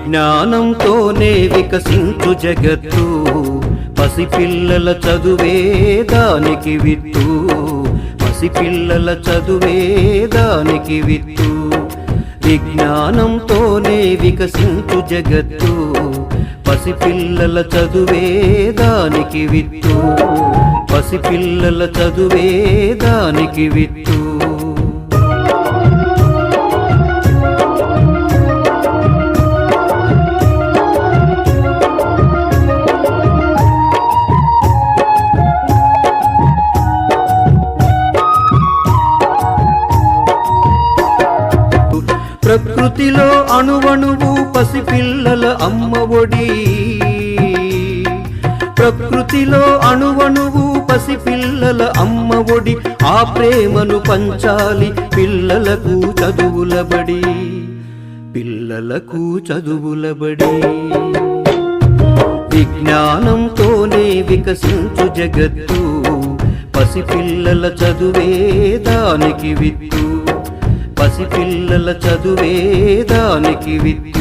విజ్ఞానంతోనే వికసించు జగత్తు, పసిపిల్లల చదువే దానికి విత్తు, పసిపిల్లల చదువే దానికి విత్తు. విజ్ఞానంతోనే వికసించు జగత్తు, పసిపిల్లల చదువే దానికి విత్తు, పసిపిల్లల చదువే దానికి విత్తు. ప్రకృతిలో అణువణువు పసిపిల్లల అమ్మ ఒడి, ప్రకృతిలో అణువణువు పసిపిల్లల అమ్మ ఒడి. ఆ ప్రేమను పంచాలి పిల్లలకు చదువులబడి, పిల్లలకు చదువులబడి. విజ్ఞానంతోనే వికసించు జగత్తు, పసిపిల్లల చదువే దానికి విత్తు, పసిపిల్లల చదువే దానికి విత్తు.